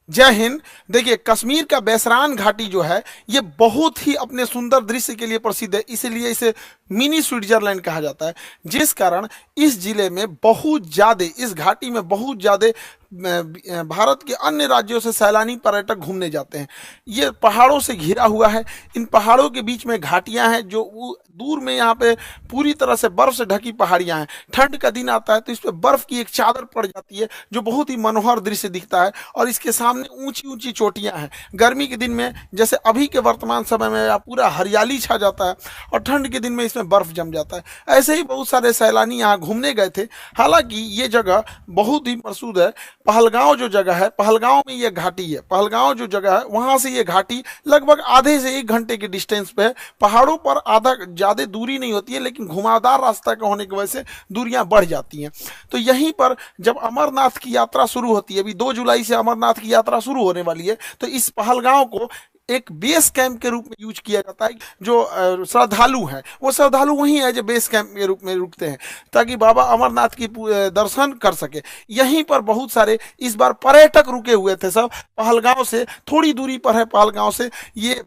जय हिंद। देखिए, कश्मीर का बैसरान घाटी जो है ये बहुत ही अपने सुंदर दृश्य के लिए प्रसिद्ध है, इसीलिए इसे मिनी स्विट्जरलैंड कहा जाता है। जिस कारण इस जिले में बहुत ज़्यादा, इस घाटी में बहुत ज़्यादा भारत के अन्य राज्यों से सैलानी पर्यटक घूमने जाते हैं। ये पहाड़ों से घिरा हुआ है, इन पहाड़ों के बीच में घाटियां हैं जो दूर में यहाँ पे पूरी तरह से बर्फ से ढकी पहाड़ियां हैं। ठंड का दिन आता है तो इस पे बर्फ की एक चादर पड़ जाती है जो बहुत ही मनोहर दृश्य दिखता है, और इसके सामने ऊंची ऊंची चोटियां हैं। गर्मी के दिन में जैसे अभी के वर्तमान समय में पूरा हरियाली छा जाता है, और ठंड के दिन में इसमें बर्फ जम जाता है। ऐसे ही बहुत सारे सैलानी यहाँ घूमने गए थे। हालांकि ये जगह बहुत ही प्रसिद्ध है। पहलगांव जो जगह है, पहलगांव में ये घाटी है। पहलगांव जो जगह है वहां से ये घाटी लगभग आधे से 1 घंटे के डिस्टेंस पे है। पहाड़ों पर आधा ज़्यादा दूरी नहीं होती है, लेकिन घुमावदार रास्ता का होने की वजह से दूरियां बढ़ जाती हैं। तो यहीं पर जब अमरनाथ की यात्रा शुरू होती है, अभी 2 जुलाई से अमरनाथ की यात्रा शुरू होने वाली है, तो इस पहलगांव को एक बेस कैंप के रूप में यूज किया जाता है। जो श्रद्धालु हैं वो श्रद्धालु वहीं है जो बेस कैंप के रूप में रुकते हैं, ताकि बाबा अमरनाथ की दर्शन कर सके। यहीं पर बहुत सारे इस बार पर्यटक रुके हुए थे, सब पहलगांव से थोड़ी दूरी पर है। पहलगांव से ये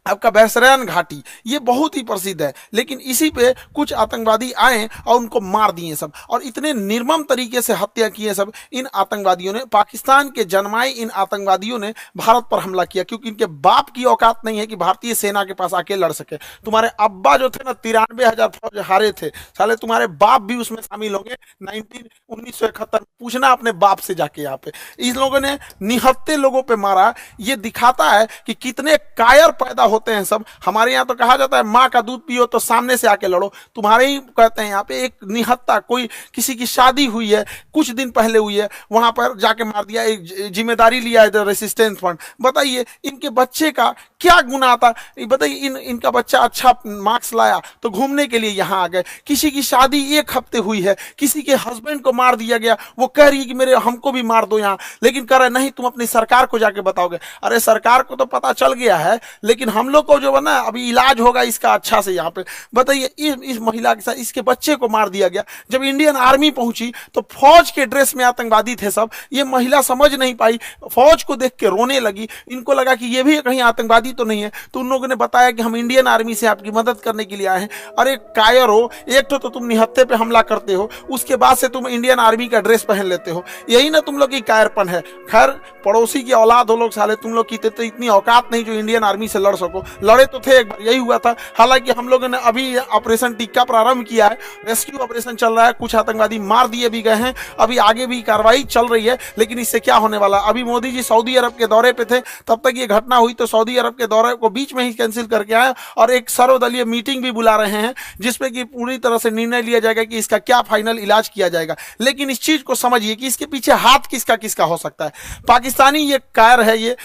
आपका बैसरान घाटी ये बहुत ही प्रसिद्ध है, लेकिन इसी पे कुछ आतंकवादी आए और उनको मार दिए सब, और इतने निर्मम तरीके से हत्या किए सब। इन आतंकवादियों ने, पाकिस्तान के जन्माए इन आतंकवादियों ने भारत पर हमला किया, क्योंकि इनके बाप की औकात नहीं है कि भारतीय सेना के पास आके लड़ सके। तुम्हारे अब्बा जो थे ना, 93,000 फौज हारे थे, साले तुम्हारे बाप भी उसमें शामिल होंगे। 1971 पूछना अपने बाप से जाके। यहाँ पे इन लोगों ने निहत्थे लोगों पे मारा। ये दिखाता है कि कितने कायर पैदा होते हैं सब। हमारे यहाँ तो कहा जाता है माँ का दूध पियो तो सामने से आके लड़ो। तुम्हारे ही कहते हैं यहाँ पे एक निहत्था, कोई किसी की शादी हुई है, कुछ दिन पहले हुई है, वहां पर जाके मार दिया। एक जिम्मेदारी लिया है रेसिस्टेंस फ्रंट। बताइए इनके बच्चे का क्या गुनाह था? बताइए, इनका बच्चा अच्छा मार्क्स लाया तो घूमने के लिए यहाँ आ गए। किसी की शादी 1 हफ्ते हुई है, किसी के हस्बैंड को मार दिया गया, वो कह रही है कि मेरे हमको भी मार दो यहाँ, लेकिन कह रहे नहीं तुम अपनी सरकार को जाके बताओगे। अरे सरकार को तो पता चल गया है, लेकिन हम लोग को जो है ना अभी इलाज होगा इसका अच्छा से यहाँ पे। बताइए इस महिला के साथ इसके बच्चे को मार दिया गया। जब इंडियन आर्मी पहुंची तो फौज के ड्रेस में आतंकवादी थे सब। ये महिला समझ नहीं पाई, फौज को देख के रोने लगी। इनको लगा कि ये भी कहीं आतंकवादी तो नहीं है, तो उन लोगों ने बताया कि हम इंडियन आर्मी से आपकी मदद करने के लिए आए हैं। अरे कायर हो, एक तो तुम निहत्थे पे हमला करते हो, उसके बाद से तुम इंडियन आर्मी का ड्रेस पहन लेते हो। यही ना तुम लोग की कायरपन है। खैर, पड़ोसी की औलाद हो लोग साले, तुम लोग की तो इतनी औकात नहीं जो इंडियन आर्मी से लड़ सको। लड़े तो थे, एक बार यही हुआ था। हालांकि हम लोगों ने अभी ऑपरेशन टिक्का प्रारंभ किया है, रेस्क्यू ऑपरेशन चल रहा है, कुछ आतंकवादी मार दिए भी गए हैं, अभी आगे भी कार्रवाई चल रही है। लेकिन इससे क्या होने वाला? अभी मोदी जी सऊदी अरब के दौरे पे थे, तब तक ये घटना हुई, तो सऊदी अरब के दौरे को बीच में ही कैंसिल करके आए और एक सर्वदलीय मीटिंग भी बुला रहे हैं, जिसपे कि पूरी तरह से निर्णय लिया जाएगा कि इसका क्या फाइनल इलाज किया जाएगा। लेकिन इस चीज को समझिए कि इसके पीछे हाथ किसका किसका हो सकता है। पाकिस्तानी ये कायर है, ये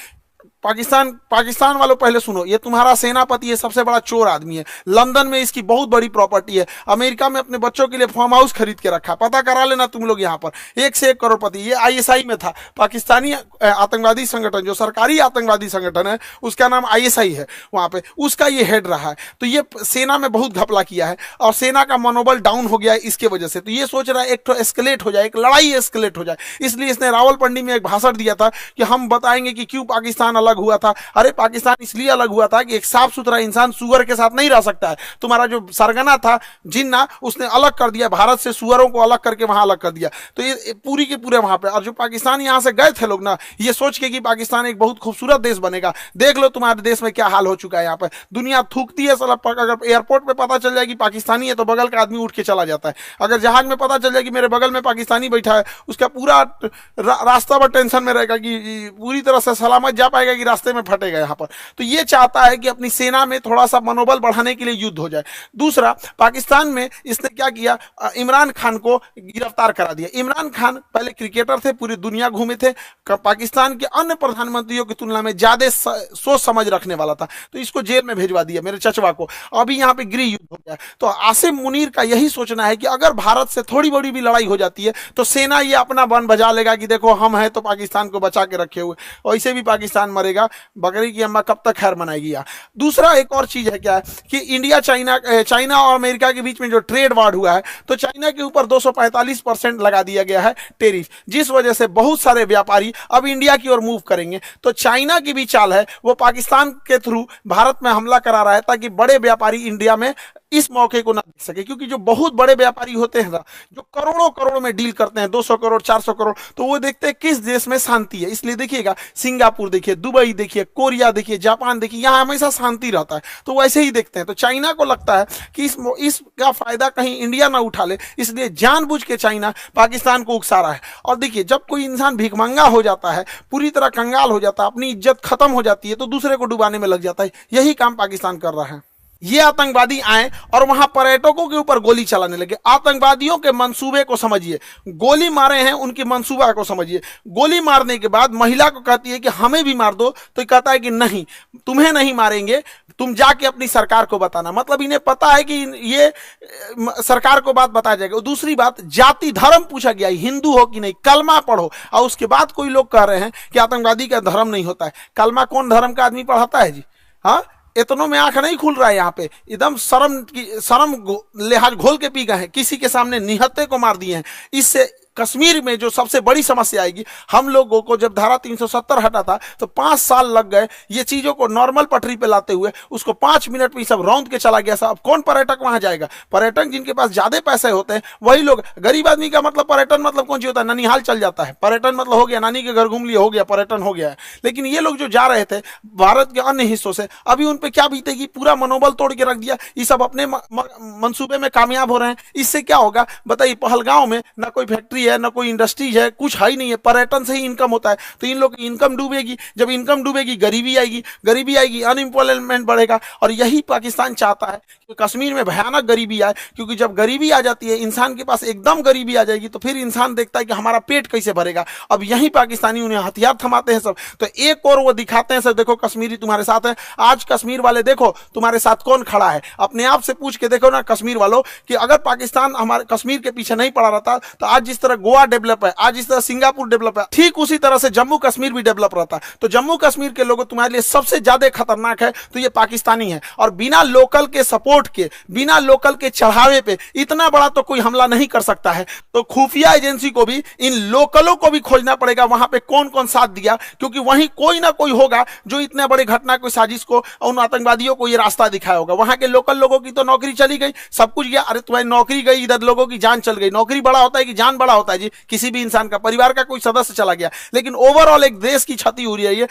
पाकिस्तान वालों पहले सुनो, ये तुम्हारा सेनापति है, सबसे बड़ा चोर आदमी है। लंदन में इसकी बहुत बड़ी प्रॉपर्टी है। अमेरिका में अपने बच्चों के लिए फार्म हाउस खरीद के रखा, पता करा लेना तुम लोग। यहाँ पर 1 से 1 करोड़पति। ये आईएसआई में था, पाकिस्तानी आतंकवादी संगठन, जो सरकारी आतंकवादी संगठन है उसका नाम आईएसआई है, वहां पे उसका ये हेड रहा है। तो ये सेना में बहुत घपला किया है और सेना का मनोबल डाउन हो गया है इसके वजह से। तो ये सोच रहा है एक तो एस्केलेट हो जाए, एक लड़ाई एस्केलेट हो जाए, इसलिए इसने रावलपिंडी में एक भाषण दिया था कि हम बताएंगे कि क्यों पाकिस्तान अलग हुआ था। अरे पाकिस्तान इसलिए अलग हुआ था कि एक साफ सुथरा इंसान सुअर के साथ नहीं रह सकता है। तुम्हारा जो सरगना था जिन्ना, उसने अलग कर दिया भारत से, सुअरों को अलग करके वहां अलग कर दिया। तो ये पूरी के पूरे वहां पे, और जो पाकिस्तान यहां से गए थे लोग ना, ये सोच के कि पाकिस्तान एक बहुत खूबसूरत देश बनेगा। देख लो तुम्हारे देश में क्या हाल हो चुका है। यहाँ पे दुनिया थूकती है साला। अगर एयरपोर्ट पे पता चल जाए कि पाकिस्तानी है तो बगल का आदमी उठ के चला जाता है। अगर जहाज में पता चल जाए कि मेरे बगल में पाकिस्तानी बैठा है, उसका पूरा रास्ता पर टेंशन में रहेगा कि पूरी तरह से सलामत जा पाएगा कि रास्ते में फटेगा यहाँ पर। तो ये चाहता है कि अपनी सेना में थोड़ा सा मनोबल बढ़ाने के लिए युद्ध हो जाए। दूसरा, पाकिस्तान में इसने क्या किया, इमरान खान को गिरफ्तार करा दिया। इमरान खान पहले क्रिकेटर थे, पूरी दुनिया घूमे थे, पाकिस्तान के अन्य प्रधानमंत्रियों की तुलना में ज्यादा सोच समझ रखने वाला था, तो इसको जेल में भेजवा दिया, मेरे चचवा को। अभी यहाँ पे गृह युद्ध हो गया। तो आसिम मुनीर का यही सोचना है कि अगर भारत से थोड़ी बड़ी भी लड़ाई हो जाती है तो सेना ये अपना बन बजा लेगा कि देखो हम हैं तो पाकिस्तान को बचा के रखे हुए, वैसे भी पाकिस्तान मरे करेगा, बकरी की अम्मा कब तक खैर मनाएगी। यार दूसरा एक और चीज है क्या है कि इंडिया चाइना और अमेरिका के बीच में जो ट्रेड वार हुआ है, तो चाइना के ऊपर 245% लगा दिया गया है टेरिफ, जिस वजह से बहुत सारे व्यापारी अब इंडिया की ओर मूव करेंगे। तो चाइना की भी चाल है, वो पाकिस्तान के थ्रू भारत में हमला करा रहा है ताकि बड़े व्यापारी इंडिया में इस मौके को ना देख सके, क्योंकि जो बहुत बड़े व्यापारी होते हैं ना, जो करोड़ों करोड़ में डील करते हैं, 200 करोड़ 400 करोड़, तो वो देखते हैं किस देश में शांति है। इसलिए देखिएगा सिंगापुर देखिए, दुबई देखिए, कोरिया देखिए, जापान देखिए, यहाँ हमेशा शांति रहता है, तो वैसे ही देखते हैं। तो चाइना को लगता है कि इसका फायदा कहीं इंडिया ना उठा ले, इसलिए जानबूझ के चाइना पाकिस्तान को उकसा रहा है। और देखिए जब कोई इंसान भिखमंगा हो जाता है, पूरी तरह कंगाल हो जाता है, अपनी इज्जत खत्म हो जाती है, तो दूसरे को डुबाने में लग जाता है। यही काम पाकिस्तान कर रहा है। ये आतंकवादी आए और वहां पर्यटकों के ऊपर गोली चलाने लगे। आतंकवादियों के मंसूबे को समझिए, गोली मारे हैं उनके मंसूबा को समझिए। गोली मारने के बाद महिला को कहती है कि हमें भी मार दो, तो कहता है कि नहीं, तुम्हें नहीं मारेंगे, तुम जाके अपनी सरकार को बताना। मतलब इन्हें पता है कि ये सरकार को बात बताया जाएगा। दूसरी बात, जाति धर्म पूछा गया, हिंदू हो कि नहीं, कलमा पढ़ो। और उसके बाद कोई लोग कह रहे हैं कि आतंकवादी का धर्म नहीं होता है। कलमा कौन धर्म का आदमी पढ़ाता है जी? हाँ, इतनों में आंख नहीं खुल रहा है। यहाँ पे एकदम शर्म लिहाज घोल के पी गए हैं, किसी के सामने निहत्थे को मार दिए हैं। इससे कश्मीर में जो सबसे बड़ी समस्या आएगी, हम लोगों को जब धारा 370 हटा था तो 5 साल लग गए ये चीजों को नॉर्मल पटरी पे लाते हुए, उसको 5 मिनट में सब रौंद के चला गया। साहब कौन पर्यटक वहां जाएगा? पर्यटक जिनके पास ज्यादा पैसे होते हैं वही लोग। गरीब आदमी का मतलब पर्यटन मतलब कौन सी होता है? ननिहाल चल जाता है पर्यटन, मतलब हो गया नानी के घर घूम लिया, हो गया पर्यटन हो गया है। लेकिन ये लोग जो जा रहे थे भारत के अन्य हिस्सों से, अभी उन पे क्या बीतेगी? पूरा मनोबल तोड़ के रख दिया। ये सब अपने मंसूबे में कामयाब हो रहे हैं। इससे क्या होगा बताइए? पहलगांव में ना कोई फैक्ट्री है, ना कोई इंडस्ट्रीज है, कुछ है ही नहीं है, पर्यटन से ही इनकम होता है। तो इन लोग की इनकम डूबेगी, जब इनकम डूबेगी गरीबी आएगी, अनएम्प्लॉयमेंट बढ़ेगा। और यही पाकिस्तान चाहता है कि कश्मीर में भयानक गरीबी आए, क्योंकि जब गरीबी आ जाती है, इंसान के पास एकदम गरीबी आ जाएगी, तो फिर इंसान देखता है कि हमारा पेट कैसे भरेगा। अब यही पाकिस्तानी उन्हें हथियार थमाते हैं सब। तो एक और वो दिखाते हैं सब, देखो कश्मीरी तुम्हारे साथ है। आज कश्मीर वाले देखो तुम्हारे साथ कौन खड़ा है, अपने आप से पूछ के देखो ना कश्मीर वालों, कि अगर पाकिस्तान हमारे कश्मीर के पीछे नहीं पड़ा रहता, तो आज जिस तरह गोवा डेवलप है, आज जिस तरह सिंगापुर डेवलप है, ठीक उसी तरह से जम्मू कश्मीर भी डेवलप रहता। तो जम्मू कश्मीर के लोगों तुम्हारे लिए सबसे ज्यादा खतरनाक है तो ये पाकिस्तानी है। और बिना लोकल के सपोर्ट के, बिना लोकल के चढ़ावे पे इतना बड़ा तो कोई हमला नहीं कर सकता है। तो खुफिया एजेंसी को भी इन लोकलों को भी खोजना पड़ेगा, वहां पे कौन कौन साथ दिया, क्योंकि वहीं कोई ना कोई होगा जो इतने बड़े घटना को, साजिश को, उन आतंकवादियों को ये रास्ता दिखाया होगा। वहां के लोकल लोगों की तो नौकरी चली गई, सब कुछ गया। अरे तुम्हारी नौकरी गई, इधर लोगों की जान चल गई। नौकरी बड़ा होता है कि जान बड़ा होता है जी? किसी भी इंसान का, परिवार का कोई सदस्य चला गया, लेकिन ओवरऑल एक देश की क्षति हो रही है। ये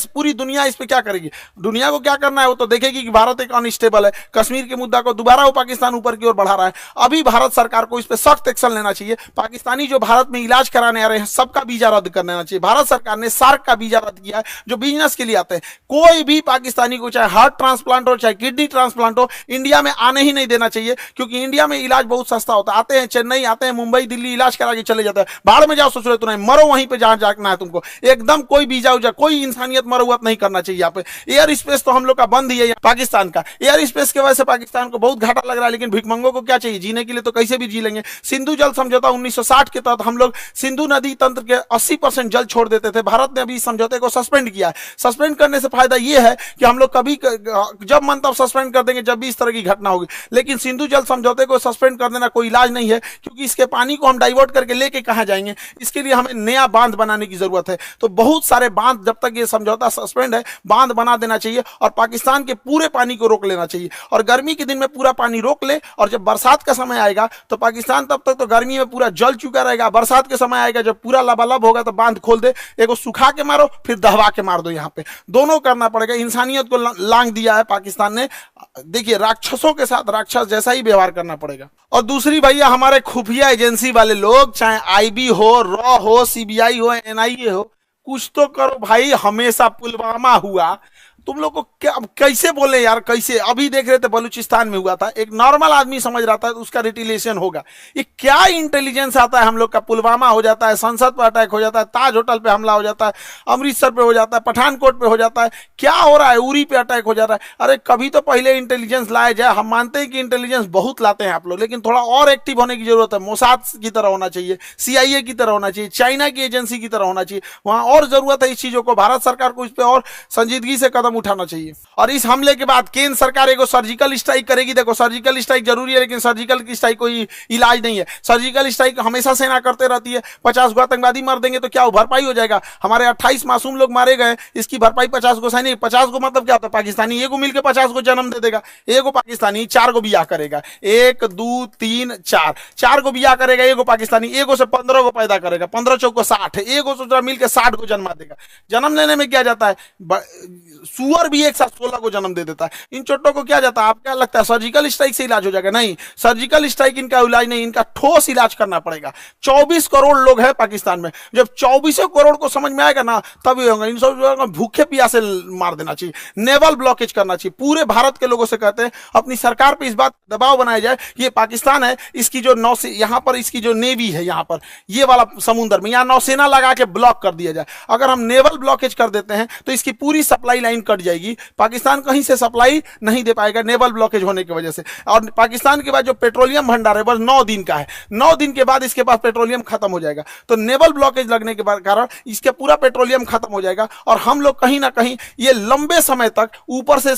पूरी दुनिया इस पे क्या करेगी? दुनिया को क्या करना है? वो तो देखेगी कि भारत एक अनस्टेबल है। कश्मीर के मुद्दा को दोबारा वो पाकिस्तान ऊपर की ओर बढ़ा रहा है। अभी भारत सरकार को इस पे सख्त एक्शन लेना चाहिए। पाकिस्तानी जो भारत में इलाज कराने आ रहे हैं, सबका वीजा रद्द कर देना चाहिए। भारत सरकार ने सार्क का वीजा रद्द किया है, जो बिजनेस के लिए आते हैं। कोई भी पाकिस्तानी को, चाहे हार्ट ट्रांसप्लांट हो, चाहे किडनी ट्रांसप्लांट हो, इंडिया में आने ही नहीं देना चाहिए, क्योंकि इंडिया में इलाज बहुत सस्ता होता है। आते हैं चेन्नई, आते हैं मुंबई, दिल्ली, इलाज करा के चले जाते हैं। बाहर में जाओ, सोचो तो नहीं, मरो वहीं पे जहां जाना है तुमको। एकदम कोई वीजा उजा, कोई इंसानियत मरौवत नहीं करना चाहिए। यहाँ पे एयर स्पेस तो हम लोग का बंद ही है, पाकिस्तान का एयर स्पेस की वजह से पाकिस्तान को बहुत घाटा लग रहा है। लेकिन भिखमंगों को क्या चाहिए? जीने के लिए तो कैसे भी जी लेंगे। सिंधु जल समझौता 1960 के तहत हम लोग सिंधु नदी तंत्र के 80% जल छोड़ देते थे। भारत ने अभी इस समझौते को सस्पेंड किया है। सस्पेंड करने से फायदा यह है कि हम लोग कभी जब मन तब सस्पेंड कर देंगे, जब भी इस तरह की घटना होगी। लेकिन सिंधु जल समझौते को सस्पेंड कर देना कोई इलाज नहीं है, क्योंकि इसके पानी को हम डाइवर्ट करके लेके कहां जाएंगे? इसके लिए हमें नया बांध बनाने की जरूरत है। तो बहुत सारे बांध, जब तक ये समझौता सस्पेंड है, बांध बना देना चाहिए और पाकिस्तान के पूरे पानी को रोक लेना चाहिए। और गर्मी के दिन में पूरा पानी रोक ले, और जब बरसात का समय आएगा तो पाकिस्तान तब तक तो गर्मी में पूरा जल चुका रहेगा। बरसात के समय आएगा जब पूरा लबालब होगा, तो बांध खोल दे, एक सुखा के मारो, फिर दहवा के मार दो। यहाँ पे दोनों करना पड़ेगा। इंसानियत को लांग दिया है पाकिस्तान ने। देखिए राक्षसों के साथ राक्षस जैसा ही व्यवहार करना पड़ेगा। और दूसरी भैया, हमारे खुफिया एजेंसी वाले लोग, चाहे आईबी हो, रॉ हो, सीबीआई हो, एनआईए हो, कुछ तो करो भाई। हमेशा पुलवामा हुआ तुम लोग को क्या कैसे बोले यार, कैसे? अभी देख रहे थे बलूचिस्तान में हुआ था, एक नॉर्मल आदमी समझ रहा था उसका रिटिलेशन होगा। ये क्या इंटेलिजेंस आता है हम लोग का? पुलवामा हो जाता है, संसद पर अटैक हो जाता है, ताज होटल पे हमला हो जाता है, अमृतसर पे हो जाता है, पठानकोट पे हो जाता है, क्या हो रहा है? उरी पे अटैक हो जा रहा है। अरे कभी तो पहले इंटेलिजेंस लाया जाए। हम मानते हैं कि इंटेलिजेंस बहुत लाते हैं आप लोग, लेकिन थोड़ा और एक्टिव होने की जरूरत है। मोसाद की तरह होना चाहिए, CIA की तरह होना चाहिए, चाइना की एजेंसी की तरह होना चाहिए। वहां और जरूरत है इस चीजों को। भारत सरकार को इस पर और संजीदगी से कदम उठाना चाहिए। और इस हमले के बाद केंद्र सरकार एक सर्जिकल स्ट्राइक करेगी। देखो, सर्जिकल स्ट्राइक जरूरी है, लेकिन सर्जिकल की स्ट्राइक कोई इलाज नहीं है। सर्जिकल स्ट्राइक हमेशा सेना करते रहती है। 50 गो आतंकवादी मार देंगे तो क्या भरपाई हो जाएगा? हमारे 28 मासूम लोग मारे गए, इसकी भरपाई 50 गो सैनिक। 50 गो मतलब क्या होता है? पाकिस्तानी एगो मिलकर 50 गो जन्म दे देगा। एगो पाकिस्तानी 4 गो बियाह करेगा, 1 2 3 4, 4 गो बियाह करेगा एगो पाकिस्तानी, एगो से 15 गो पैदा करेगा, 15 चौको 60, एगो से मिलकर 60 गो जन्मा देगा। जन्म लेने में क्या जाता है? सुअर भी एक साथ 16 को जन्म दे देता है। इन चोटों को क्या जाता है? आप क्या लगता है सर्जिकल स्ट्राइक से इलाज हो जाएगा? नहीं, सर्जिकल स्ट्राइक इनका इलाज नहीं, इनका ठोस इलाज करना पड़ेगा। 24 करोड़ लोग हैं पाकिस्तान में। जब 24 करोड़ को समझ में आएगा ना, तब ये होगा। इन सब भूखे प्यासे मार देना चाहिए, नेवल ब्लॉकेज करना चाहिए। पूरे भारत के लोगों से कहते हैं अपनी सरकार पे इस बात दबाव बनाया जाए कि ये पाकिस्तान है, इसकी जो यहाँ पर इसकी जो नेवी है, यहाँ पर ये वाला समुद्र में यहाँ नौसेना लगा के ब्लॉक कर दिया जाए। अगर हम नेवल ब्लॉकेज कर देते हैं तो इसकी पूरी सप्लाई लाइन कट जाएगी। पाकिस्तान कहीं से सप्लाई नहीं दे पाएगा नेवल ब्लॉकेज होने की वजह से। और पाकिस्तान के बाद जो पेट्रोलियम भंडार है बस 9 दिन का है। 9 दिन के बाद इसके पास पेट्रोलियम खत्म हो जाएगा। तो नेवल ब्लॉकेज लगने के कारण इसके पूरा पेट्रोलियम खत्म हो जाएगा और हम लोग कहीं ना कहीं ये लंबे समय तक ऊपर से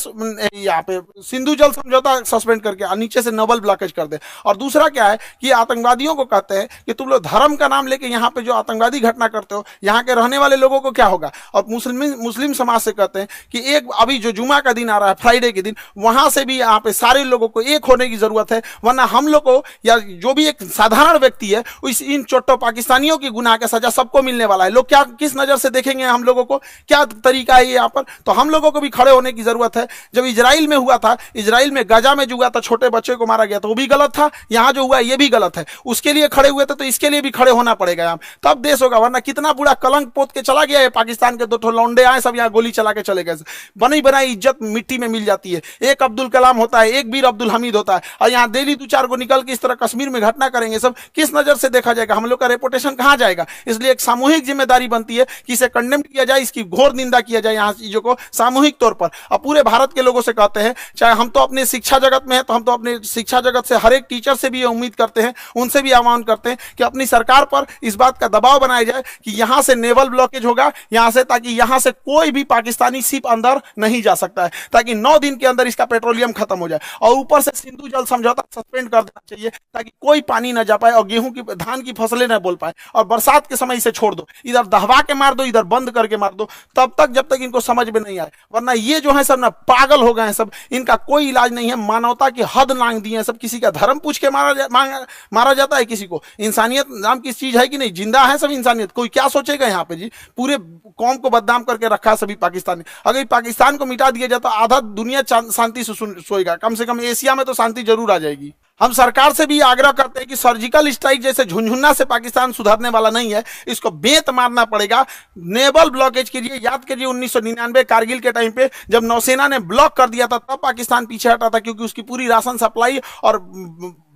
यहाँ पे सिंधु जल समझौता सस्पेंड करके नीचे से नेवल ब्लॉकेज कर दे। और दूसरा क्या है कि आतंकवादियों को कहते हैं कि तुम लोग धर्म का नाम लेके यहाँ पे जो आतंकवादी घटना करते हो, यहाँ के रहने वाले लोगों को क्या होगा? और मुस्लिम समाज से कहते हैं कि एक अभी जो जुमा का दिन आ रहा है, फ्राइडे के दिन, वहां से भी यहाँ पे सारे लोगों को एक होने की जरूरत है। वरना हम लोग को या जो भी एक साधारण व्यक्ति है, इन चोटों पाकिस्तानियों की गुनाह का सजा सबको मिलने वाला है। लोग क्या किस नजर से देखेंगे हम लोगों को? क्या तरीका है यहाँ पर? तो हम लोगों को भी खड़े होने की जरूरत है। जब इजराइल में हुआ था, इजराइल में गाजा में जो हुआ था, छोटे बच्चे को मारा गया था, वो भी गलत था। यहाँ जो हुआ ये भी गलत है। उसके लिए खड़े हुए थे तो इसके लिए भी खड़े होना पड़ेगा यहाँ, तब देश होगा। वरना कितना बुरा कलंक पोत के चला गया है पाकिस्तान के। 2 लौंडे आए, सब यहाँ गोली चला के चले गए। बनी बनाई इज्जत मिट्टी में मिल जाती है। एक अब्दुल कलाम होता है, एक वीर अब्दुल हमीद होता है, और यहाँ डेली 2-4 को निकल के इस तरह कश्मीर में घटना करेंगे। सब किस नजर से देखा जाएगा? हम लोग का रेपुटेशन कहाँ जाएगा? इसलिए एक सामूहिक जिम्मेदारी बनती है कि इसे कंडेम किया जाए, इसकी घोर निंदा किया जाए यहाँ चीजों को सामूहिक तौर पर। और पूरे भारत के लोगों से कहते हैं, चाहे हम तो अपने शिक्षा जगत में है, तो हम तो अपने शिक्षा जगत से हर एक टीचर से भी उम्मीद करते हैं, उनसे भी आह्वान करते हैं कि अपनी सरकार पर इस बात का दबाव बनाया जाए कि यहां से नेवल ब्लॉकेज होगा यहां से, ताकि यहां से कोई भी पाकिस्तानी शिप अंदर नहीं जा सकता है, ताकि 9 दिन के अंदर इसका पेट्रोलियम खत्म हो जाए। और ऊपर से सिंधु जल समझौता सस्पेंड कर देना चाहिए, ताकि कोई पानी ना जा पाए और गेहूं की धान की फसलें ना बोल पाए। और बरसात के समय इसे छोड़ दो, इधर दहवा के मार दो, इधर बंद करके मार दो, तब तक जब तक इनको समझ में नहीं आए। वरना ये जो है सब ना पागल हो गए हैं सब, इनका कोई इलाज नहीं है। मानवता की हद लांग दी है सब। किसी का धर्म पूछ के मारा जाता है किसी को। इंसानियत नाम की चीज है कि नहीं? जिंदा है सब इंसानियत। कोई क्या सोचेगा यहाँ पे जी? पूरे कौम को बदनाम करके रखा सभी पाकिस्तानी। अगर पाकिस्तान को मिटा दिया जाए तो आधा दुनिया शांति से सोएगा। कम से कम एशिया में तो शांति जरूर आ जाएगी। हम सरकार से भी आग्रह करते हैं कि सर्जिकल स्ट्राइक जैसे झुनझुना से पाकिस्तान सुधरने वाला नहीं है, इसको बेंत मारना पड़ेगा। नेवल ब्लॉकेज कीजिए। याद कीजिए 1999 कारगिल के टाइम पे जब नौसेना ने ब्लॉक कर दिया था, तब पाकिस्तान पीछे हटा था, क्योंकि उसकी पूरी राशन सप्लाई और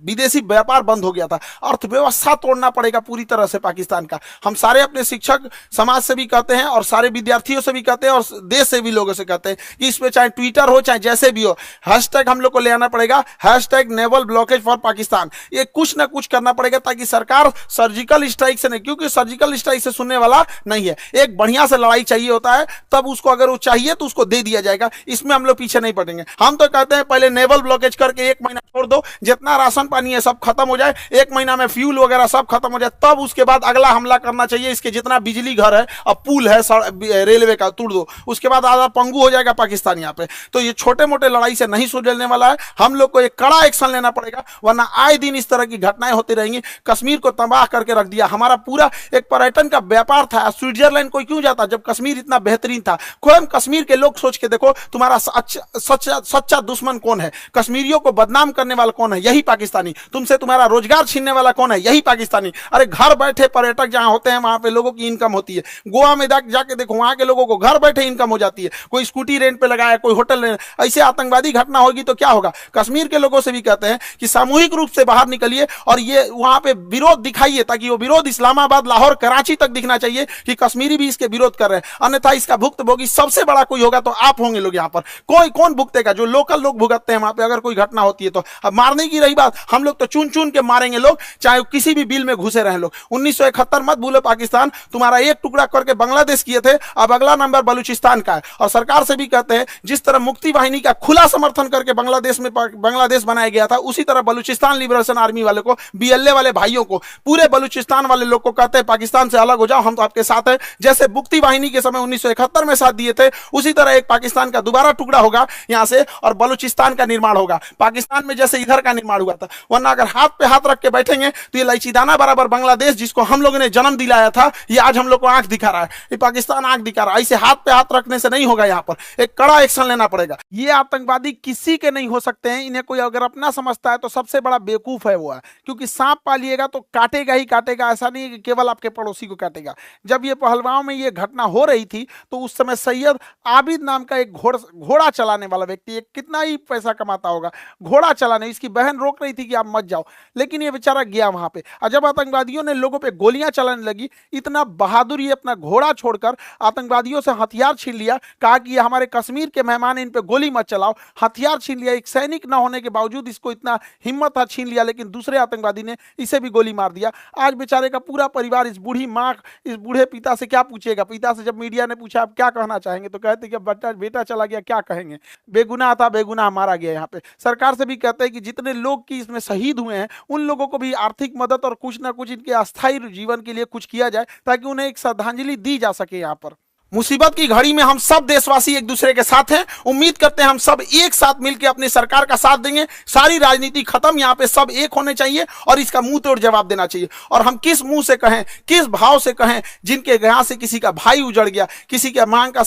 विदेशी व्यापार बंद हो गया था। अर्थव्यवस्था तोड़ना पड़ेगा पूरी तरह से पाकिस्तान का। हम सारे अपने शिक्षक समाज से भी कहते हैं और सारे विद्यार्थियों से भी कहते हैं और देश से भी लोगों से कहते हैं कि इस पे चाहे ट्विटर हो चाहे जैसे भी हो, हैशटैग हम लोग को ले आना पड़ेगा, hashtag naval blockage for Pakistan. ये कुछ ना कुछ करना पड़ेगा ताकि सरकार सर्जिकल स्ट्राइक से नहीं, क्योंकि सर्जिकल स्ट्राइक से सुनने वाला नहीं है। एक बढ़िया से लड़ाई चाहिए होता है, तब उसको अगर वो चाहिए तो उसको दे दिया जाएगा। इसमें हम लोग पीछे नहीं पड़ेंगे। हम तो कहते हैं पहले नेवल ब्लॉकेज करके 1 महीना छोड़ दो, जितना राशन पानी है सब खत्म हो जाए, 1 महीना में फ्यूल वगैरह सब खत्म हो जाए, तब उसके बाद अगला हमला करना चाहिए। इसके जितना बिजली घर है और पुल है रेलवे का तोड़ दो, उसके बाद आधा पंगु हो जाएगा पाकिस्तान यहाँ पे। तो ये छोटे मोटे लड़ाई से नहीं सुलझने वाला है। हम लोग को एक कड़ा एक्शन लेना पड़ेगा। रहेगा, वरना आए दिन इस तरह की घटनाएं होती रहेंगी। कश्मीर को तबाह करके रख दिया, हमारा पूरा एक पर्यटन का व्यापार था। स्विट्जरलैंड कोई क्यों जाता जब कश्मीर इतना बेहतरीन था? खुद कश्मीर के लोग सोच के देखो, तुम्हारा सच्चा दुश्मन कौन है? कश्मीरियों को बदनाम करने वाला कौन है? यही पाकिस्तानी। तुमसे तुम्हारा रोजगार छीनने वाला कौन है? यही पाकिस्तानी। अरे घर बैठे पर्यटक जहां होते हैं वहां पे लोगों की इनकम होती है। गोवा में जाके देखो, वहां के लोगों को घर बैठे इनकम हो जाती है। कोई स्कूटी रेंट पे लगाया, कोई होटल रेंट। ऐसे आतंकवादी घटना होगी तो क्या होगा? कश्मीर के लोगों से भी कहते हैं कि सामूहिक रूप से बाहर निकलिए और ये वहां पे विरोध दिखाइए, ताकि वो विरोध इस्लामाबाद, लाहौर, कराची तक दिखना चाहिए कि कश्मीरी भी इसके विरोध कर रहे हैं। अन्यथा इसका भुक्तभोगी सबसे बड़ा कोई होगा तो आप होंगे लोग। यहां पर कोई कौन भुगतेगा? जो लोकल लोग भुगतते हैं वहां पे अगर कोई घटना होती है तो। अब मारने की रही बात, हम लोग तो चुन चुन के मारेंगे लोग, चाहे किसी भी बिल में घुसे रहे लोग। 1971 मत भूलो पाकिस्तान, तुम्हारा एक टुकड़ा करके बांग्लादेश किए थे, अब अगला नंबर बलूचिस्तान का है। और सरकार से भी कहते हैं, जिस तरह मुक्ति वाहिनी का खुला समर्थन करके बांग्लादेश बनाया गया था, उसी तरह बलूचिस्तान लिबरेशन आर्मी वाले को, बीएलए वाले भाइयों को, पूरे बलूचिस्तान वाले लोग को कहते हैं पाकिस्तान से अलग हो जाओ, हम तो आपके साथ हैं। जैसे मुक्ति वाहिनी के समय 1971 में साथ दिए थे, उसी तरह एक पाकिस्तान का दोबारा टुकड़ा होगा यहां से और बलूचिस्तान का निर्माण होगा। पाकिस्तान में जैसे इधर का निर्माण हुआ था। वरना अगर हाथ पे हाथ रख के बैठेंगे तो ये लाइचीदाना बराबर बांग्लादेश, जिसको हम लोगों ने जन्म दिलाया था, ये आज हम लोग को आंख दिखा रहा है। ये पाकिस्तान आंख दिखा रहा है। ऐसे हाथ पे हाथ रखने से नहीं होगा, यहाँ पर एक कड़ा एक्शन लेना पड़ेगा। ये आतंकवादी किसी के नहीं हो सकते हैं। इन्हें कोई अगर अपना समझता है तो सबसे बड़ा बेवकूफ है वो है, क्योंकि सांप पालिएगा तो काटेगा ही काटेगा। ऐसा नहीं कि केवल आपके पड़ोसी को काटेगा। जब ये पहलगांव में ये घटना हो रही थी तो उस समय सैयद आबिद नाम का एक घोड़ा चलाने वाला व्यक्ति, एक कितना ही पैसा कमाता होगा घोड़ा चलाने, इसकी बहन रोक रही थी कि आप मत जाओ, लेकिन ये बेचारा गया वहां पे। और जब आतंकवादियों ने लोगों पे गोलियां चलाने लगी, इतना बहादुर ये अपना घोड़ा छोड़कर आतंकवादियों से हथियार छीन लिया। कहा कि ये हमारे कश्मीर के मेहमान, इन पे गोली मत चलाओ। हथियार छीन लिया। एक सैनिक ना होने के बावजूद इसको इतना हिम्मत था, छीन लिया, लेकिन दूसरे आतंकवादी ने इसे भी गोली मार दिया। आज बेचारे का पूरा परिवार, इस बूढ़ी माँ, इस बूढ़े पिता से क्या पूछेगा? पिता से जब मीडिया ने पूछा आप क्या कहना चाहेंगे, तो कहते कि बेटा चला गया, क्या कहेंगे? बेगुनाह था, बेगुनाह मारा गया। यहाँ पे सरकार से भी कहते हैं कि जितने लोग की इसमें शहीद हुए हैं, उन लोगों को भी आर्थिक मदद और कुछ ना कुछ इनके अस्थायी जीवन के लिए कुछ किया जाए, ताकि उन्हें एक श्रद्धांजलि दी जा सके। यहाँ पर मुसीबत की घड़ी में हम सब देशवासी एक दूसरे के साथ हैं। उम्मीद करते हैं हम सब एक साथ मिलकर अपनी सरकार का साथ देंगे। सारी राजनीति खत्म, यहाँ पे सब एक होने चाहिए और इसका मुंह तोड़ जवाब देना चाहिए। और हम किस मुंह से कहें, किस भाव से कहें, जिनके यहाँ से किसी का भाई उजड़ गया, किसी के मांग का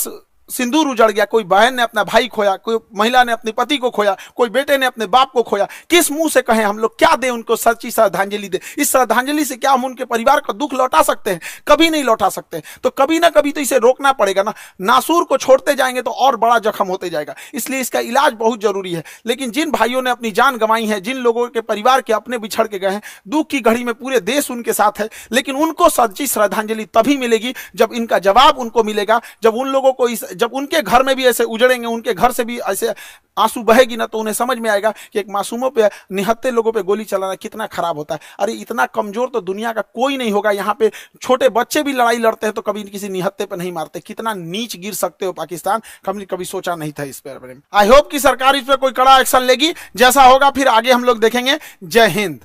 सिंदूर उजड़ गया, कोई बहन ने अपना भाई खोया, कोई महिला ने अपने पति को खोया, कोई बेटे ने अपने बाप को खोया। किस मुंह से कहें हम लोग, क्या दें उनको सच्ची श्रद्धांजलि दे? इस श्रद्धांजलि से क्या हम उनके परिवार का दुख लौटा सकते हैं? कभी नहीं लौटा सकते। तो कभी ना कभी तो इसे रोकना पड़ेगा ना। नासूर को छोड़ते जाएंगे तो और बड़ा जख्म होते जाएगा। इसलिए इसका इलाज बहुत जरूरी है। लेकिन जिन भाइयों ने अपनी जान गंवाई है, जिन लोगों के परिवार के अपने बिछड़ के गए हैं, दुख की घड़ी में पूरे देश उनके साथ है, लेकिन उनको सच्ची श्रद्धांजलि तभी मिलेगी जब इनका जवाब उनको मिलेगा। जब उन लोगों को जब उनके घर में भी ऐसे उजड़ेंगे, उनके घर से भी ऐसे आंसू बहेगी ना, तो उन्हें समझ में आएगा कि एक मासूमों पे, निहत्थे लोगों पे गोली चलाना कितना खराब होता है। अरे इतना कमजोर तो दुनिया का कोई नहीं होगा। यहाँ पे छोटे बच्चे भी लड़ाई लड़ते हैं तो कभी किसी निहत्थे पे नहीं मारते। कितना नीच गिर सकते हो पाकिस्तान, कभी सोचा नहीं था इस पर। आई होप कि सरकार इस पर कोई कड़ा एक्शन लेगी। जैसा होगा फिर आगे हम लोग देखेंगे। जय हिंद।